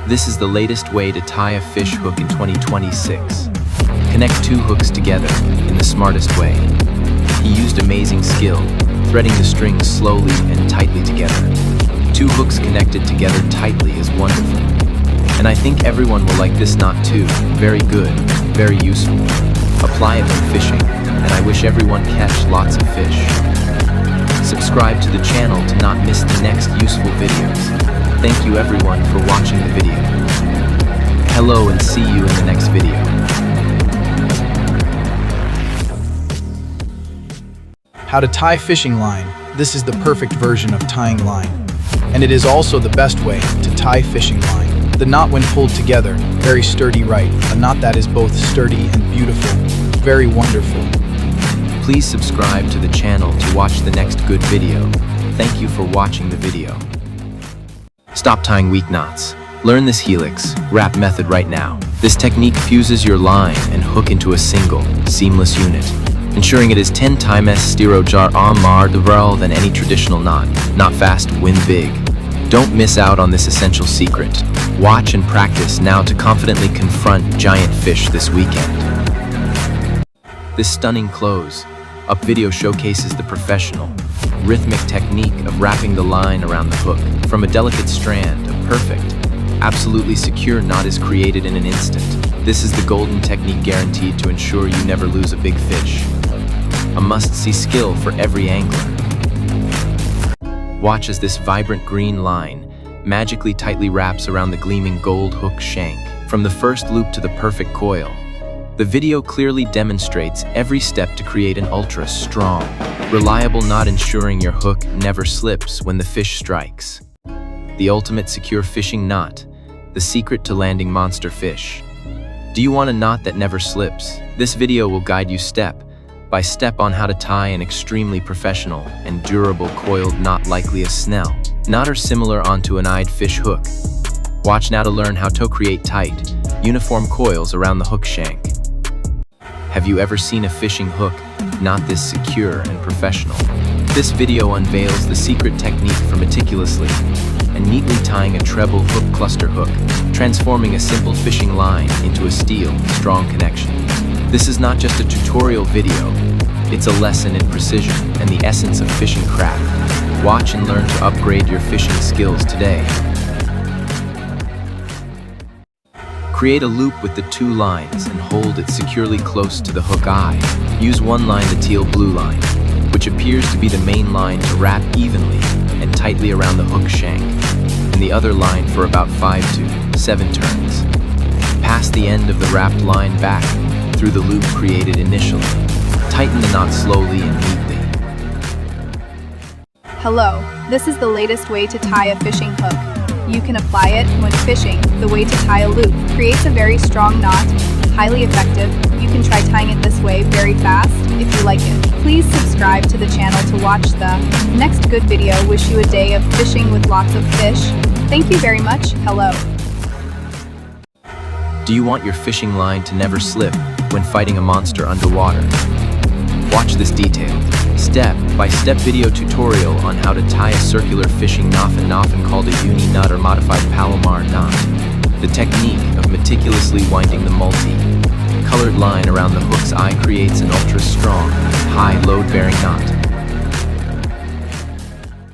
This is the latest way to tie a fish hook in 2026. Connect two hooks together in the smartest way. He used amazing skill, threading the strings slowly and tightly together. Two hooks connected together tightly is wonderful. And I think everyone will like this knot too. Very good, very useful. Apply it when fishing, and I wish everyone catch lots of fish. Subscribe to the channel to not miss the next useful videos. Thank you everyone for watching the video. Hello and see you in the next video. How to tie fishing line. This is the perfect version of tying line. And it is also the best way to tie fishing line. The knot when pulled together, very sturdy right. A knot that is both sturdy and beautiful. Very wonderful. Please subscribe to the channel to watch the next good video. Thank you for watching the video. Stop tying weak knots. Learn this helix wrap method right now. This technique fuses your line and hook into a single, seamless unit, ensuring it is 10 times jar more durable than any traditional knot. Knot fast, win big. Don't miss out on this essential secret. Watch and practice now to confidently confront giant fish this weekend. This stunning close-up video showcases the professional, rhythmic technique of wrapping the line around the hook. From a delicate strand, a perfect, absolutely secure knot is created in an instant. This is the golden technique guaranteed to ensure you never lose a big fish. A must-see skill for every angler. Watch as this vibrant green line magically tightly wraps around the gleaming gold hook shank. From the first loop to the perfect coil, the video clearly demonstrates every step to create an ultra-strong, reliable knot, ensuring your hook never slips when the fish strikes. The ultimate secure fishing knot, the secret to landing monster fish. Do you want a knot that never slips? This video will guide you step by step on how to tie an extremely professional and durable coiled knot likely a snell knot or similar onto an eyed fish hook. Watch now to learn how to create tight, uniform coils around the hook shank. Have you ever seen a fishing hook not this secure and professional? This video unveils the secret technique for meticulously and neatly tying a treble hook cluster hook, transforming a simple fishing line into a steel, strong connection. This is not just a tutorial video, it's a lesson in precision and the essence of fishing craft. Watch and learn to upgrade your fishing skills today. Create a loop with the two lines and hold it securely close to the hook eye. Use one line, the teal-blue line, which appears to be the main line, to wrap evenly and tightly around the hook shank, and the other line for about 5 to 7 turns. Pass the end of the wrapped line back through the loop created initially. Tighten the knot slowly and neatly. Hello, this is the latest way to tie a fishing hook. You can apply it when fishing. The way to tie a loop creates a very strong knot, highly effective. You can try tying it this way very fast if you like it. Please subscribe to the channel to watch the next good video. Wish you a day of fishing with lots of fish. Thank you very much. Hello. Do you want your fishing line to never slip when fighting a monster underwater? Watch this detailed, step-by-step video tutorial on how to tie a circular fishing knot, often called a uni knot or modified Palomar knot. The technique of meticulously winding the multi-colored line around the hook's eye creates an ultra-strong, high load-bearing knot.